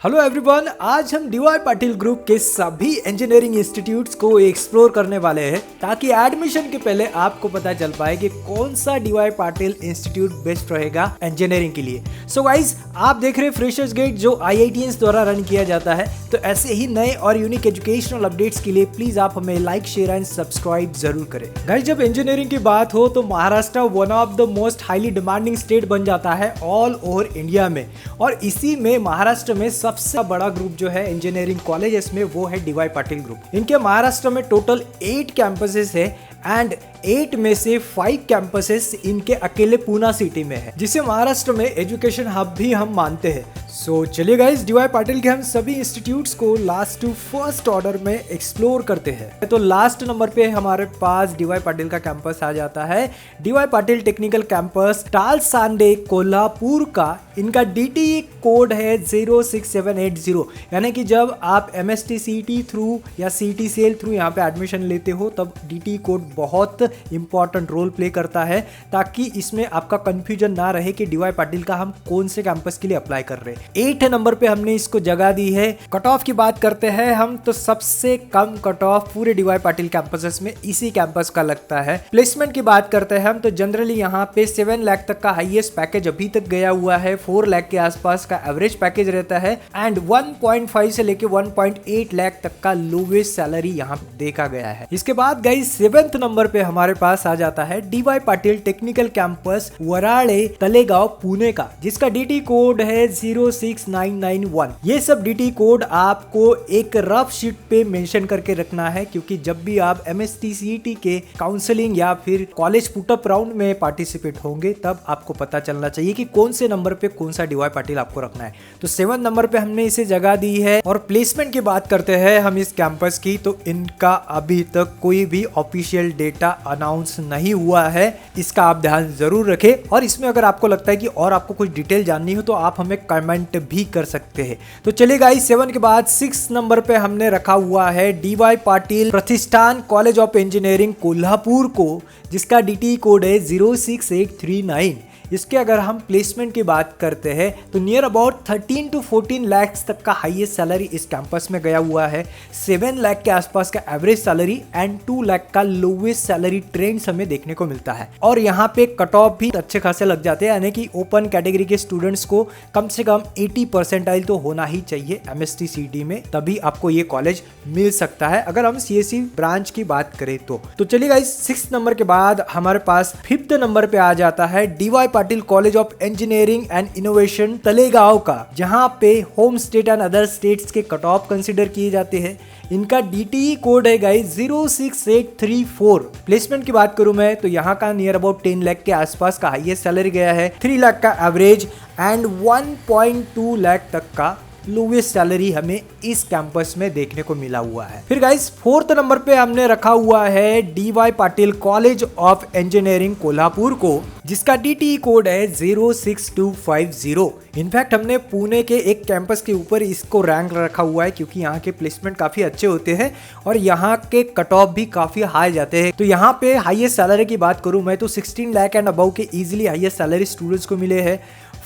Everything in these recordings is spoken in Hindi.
हेलो एवरीवन, आज हम डीवाई पाटिल ग्रुप के सभी इंजीनियरिंग इंस्टीट्यूट्स को एक्सप्लोर करने वाले हैं ताकि एडमिशन के पहले आपको पता चल पाए कि कौन सा डीवाई पाटिल इंस्टीट्यूट बेस्ट रहेगा इंजीनियरिंग के लिए। सो गाइस, आप देख रहे हैं फ्रेशर्स गेट जो IITians द्वारा रन किया जाता है। तो ऐसे ही नए और यूनिक एजुकेशनल अपडेट्स के लिए प्लीज आप हमें लाइक, शेयर एंड सब्सक्राइब जरूर करें। गाइस, जब इंजीनियरिंग की बात हो तो Maharashtra one of the most highly demanding state बन जाता है ऑल ओवर इंडिया में, और इसी में महाराष्ट्र में सबसे बड़ा ग्रुप जो है इंजीनियरिंग कॉलेजेस में वो है डीवाई पाटिल ग्रुप। इनके महाराष्ट्र में टोटल 8 कैंपसेस है एंड 8 में से 5 कैंपसेस इनके अकेले पूना सिटी में है, जिसे महाराष्ट्र में एजुकेशन हब भी हम मानते हैं। सो चलिए गाइस, डीवाई पाटिल के हम सभी इंस्टीट्यूट्स को लास्ट टू फर्स्ट ऑर्डर में एक्सप्लोर करते हैं। तो लास्ट नंबर पे हमारे पास डीवाई पाटिल का कैंपस आ जाता है, DY Patil technical campus Talsande Kolhapur का। इनका DTE कोड है 06780, यानी कि जब आप MST CET थ्रू या CTCL थ्रू यहाँ पे एडमिशन लेते हो तब DTE कोड बहुत इंपॉर्टेंट रोल प्ले करता है, ताकि इसमें आपका कंफ्यूजन ना रहे कि डीवाई पाटिल का हम कौन से कैंपस के लिए अप्लाई कर रहे हैं। 8 नंबर पे हमने इसको जगह दी है। कट ऑफ की बात करते हैं हम तो सबसे कम कट ऑफ पूरे डीवाई पाटिल कैंपसेस में इसी कैंपस का लगता है। प्लेसमेंट की बात करते हैं हम तो जनरली यहाँ पे 7 लाख तक का हाईएस्ट पैकेज अभी तक गया हुआ है, 4 लाख के आसपास का एवरेज पैकेज रहता है एंड 1.5 से लेके 1.8 लाख तक का लोवेस्ट सैलरी यहाँ देखा गया है। इसके बाद गाइस 7th नंबर पे हमारे पास आ जाता है DY Patil technical campus Varale Talegaon Pune का, जिसका DT कोड है 06991। ये सब DT कोड आपको एक रफ शीट पे मेंशन करके रखना है, क्योंकि जब भी आप MST CET के काउंसलिंग या फिर कॉलेज पुटअप राउंड में पार्टिसिपेट होंगे तब आपको पता चलना चाहिए कि कौन से नंबर पे कौन सा डीवाई पाटिल आपको रखना है। तो 7 नंबर पे हमने इसे जगह दी है। और प्लेसमेंट की बात करते हैं हम इस कैंपस की तो इनका अभी तक कोई भी ऑफिशियल डेटा अनाउंस नहीं हुआ है, इसका आप ध्यान जरूर रखें। और इसमें अगर आपको लगता है कि और आपको कुछ डिटेल जाननी हो तो आप हमें कमेंट भी कर सकते हैं। तो चलिए गाइस, 7 के बाद 6 नंबर पे हमने रखा हुआ है डीवाई पाटिल प्रतिष्ठान कॉलेज ऑफ इंजीनियरिंग कोल्हापुर को, जिसका DT कोड है 06839। इसके अगर हम प्लेसमेंट की बात करते हैं तो नियर अबाउट 13 to 14 लाख तक का हाईएस्ट सैलरी इस कैंपस में गया हुआ है, 7 लाख के आसपास का एवरेज सैलरी एंड 2 लाख का लोवेस्ट सैलरी ट्रेंड्स हमें देखने को मिलता है। और यहाँ पे कट ऑफ भी अच्छे खासे लग जाते हैं, यानी कि ओपन कैटेगरी के स्टूडेंट्स को कम से कम 80 परसेंटाइल तो होना ही चाहिए MST CET में, तभी आपको ये कॉलेज मिल सकता है अगर हम CSE ब्रांच की बात करें तो चलिए गाइस, 6 नंबर के बाद हमारे पास 5th नंबर पे आ जाता है DY Patil college of engineering and innovation Talegaon का, जहां पे home state and other states के कट ऑफ कंसीडर किए जाते हैं। इनका DTE कोड है गाइस 06834। प्लेसमेंट की बात करूं मैं तो यहाँ का नियर अबाउट 10 लाख के आसपास का हाईएस्ट सैलरी गया है, 3 लाख का एवरेज एंड 1.2 लाख तक का लोवेस्ट सैलरी हमें इस कैंपस में देखने को मिला हुआ है। फिर गाइस 4th नंबर पे हमने रखा हुआ है DY Patil college of engineering Kolhapur को, जिसका DTE कोड है 06250। इनफैक्ट हमने पुणे के एक कैंपस के ऊपर इसको रैंक रखा हुआ है, क्योंकि यहाँ के प्लेसमेंट काफी अच्छे होते हैं और यहाँ के कट ऑफ भी काफी हाई जाते हैं। तो यहाँ पे हाईएस्ट सैलरी की बात करूं मैं तो 16 लाख एंड अबव के इजिली हाईएस्ट सैलरी स्टूडेंट्स को मिले हैं,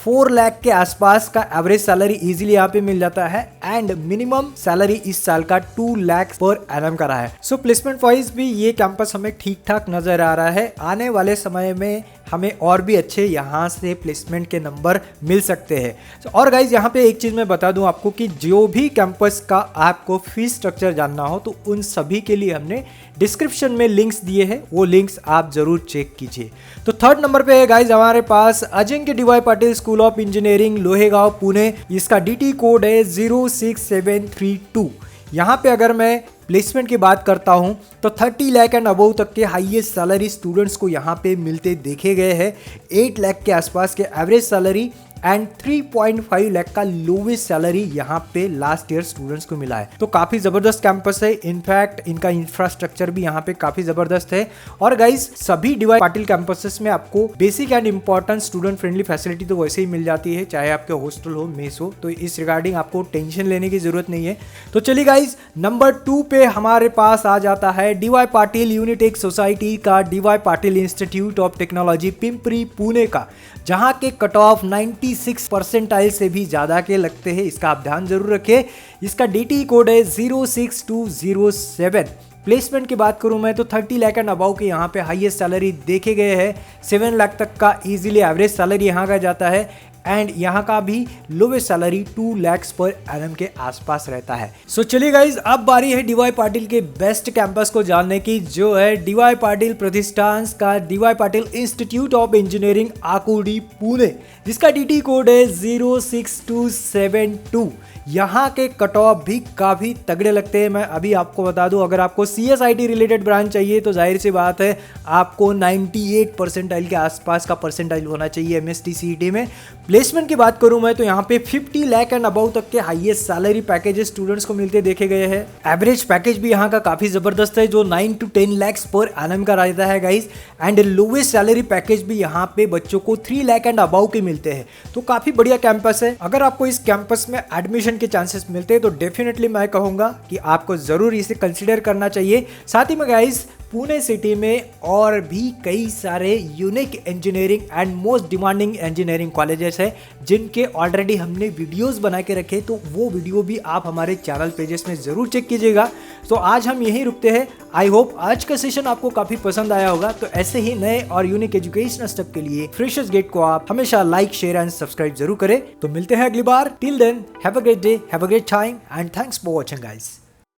4 लाख के आसपास का एवरेज सैलरी इजीली यहाँ पे मिल जाता है एंड मिनिमम सैलरी इस साल का 2 लाख पर एनम का रहा है। सो प्लेसमेंट वाइज भी ये कैंपस हमें ठीक ठाक नजर आ रहा है। आने वाले समय में हमें और भी अच्छे यहाँ से प्लेसमेंट के नंबर मिल सकते हैं। और गाइज, यहाँ पे एक चीज मैं बता दूं आपको कि जो भी कैंपस का आपको फीस स्ट्रक्चर जानना हो तो उन सभी के लिए हमने डिस्क्रिप्शन में लिंक्स दिए हैं, वो लिंक्स आप जरूर चेक कीजिए। तो 3rd नंबर पे है गाइज हमारे पास Ajinkya DY Patil school of engineering Lohegaon Pune, इसका DT कोड है 06732। यहाँ पे अगर मैं प्लेसमेंट की बात करता हूं तो 30 लाख एंड अबव तक के हाईएस्ट सैलरी स्टूडेंट्स को यहाँ पे मिलते देखे गए हैं, 8 लाख के आसपास के एवरेज सैलरी एंड 3.5 लाख का लोवेस्ट सैलरी यहाँ पे लास्ट ईयर स्टूडेंट्स को मिला है। तो काफी जबरदस्त कैंपस है, इनफैक्ट इनका इंफ्रास्ट्रक्चर भी यहाँ पे काफी जबरदस्त है। और गाइज, सभी डीवाई पाटिल कैंपसेस में आपको basic and important student friendly facility तो वैसे ही मिल जाती है, चाहे आपके हॉस्टल हो, मेस हो, तो इस रिगार्डिंग आपको टेंशन लेने की जरूरत नहीं है। तो चलिए गाइज, नंबर 2 पे हमारे पास आ जाता है डीवाई पाटिल यूनिटेक सोसाइटी का DY Patil institute of technology Pimpri Pune का, जहां के कट ऑफ 90 96 परसेंटाइल से भी ज्यादा के लगते हैं, इसका आप ध्यान जरूर रखें। इसका DTE कोड है 06207। प्लेसमेंट की बात करूं मैं तो 30 लाख एंड अबाउ के यहाँ पे हाईएस्ट सैलरी देखे गए हैं। 7 लाख तक का इजीली एवरेज सैलरी यहाँ का जाता है एंड यहाँ का भी lowest salary 2 lakh per annum के आसपास रहता है। सो चलिए गाइज, अब बारी है DY पाटिल के बेस्ट कैंपस को जानने की, जो है DY पाटिल प्रतिष्ठान का DY Patil institute of engineering Akurdi Pune, जिसका DT कोड है 06272। यहाँ के कट ऑफ भी काफी तगड़े लगते हैं। मैं अभी आपको बता दूं, अगर आपको CSIT रिलेटेड ब्रांच चाहिए तो जाहिर सी बात है आपको 98 परसेंटाइल के आसपास का परसेंटाइल होना चाहिए MST CET में। प्लेसमेंट की बात करूं मैं तो यहाँ पे 50 लाख एंड अबाउ तक के हाईएस्ट सैलरी पैकेजेस स्टूडेंट्स को मिलते देखे गए हैं। एवरेज पैकेज भी यहाँ का काफी जबरदस्त है, जो 9 to 10 लाख पर एनम का रहता है guys. And lowest salary package भी यहाँ पे बच्चों को 3 लाख एंड अबाउ के मिलते हैं। तो काफी बढ़िया कैंपस है। अगर आपको इस कैंपस में एडमिशन के चांसेस मिलते हैं तो डेफिनेटली मैं कहूंगा कि आपको जरूर इसे कंसीडर करना चाहिए। साथ ही में गाइस, पुणे सिटी में और भी कई सारे unique engineering and most demanding engineering colleges हैं, जिनके ऑलरेडी हमने वीडियोस बना के रखे, तो वो वीडियो भी आप हमारे चैनल पेजेस में जरूर चेक कीजिएगा। तो आज हम यहीं रुकते हैं। आई होप आज का सेशन आपको काफी पसंद आया होगा। तो ऐसे ही नए और यूनिक एजुकेशनल स्टेप के लिए फ्रेशर्स गेट को आप हमेशा लाइक, शेयर एंड सब्सक्राइब जरूर करें। तो मिलते हैं अगली बार। Till then, have a great day, have a great time and thanks for watching guys.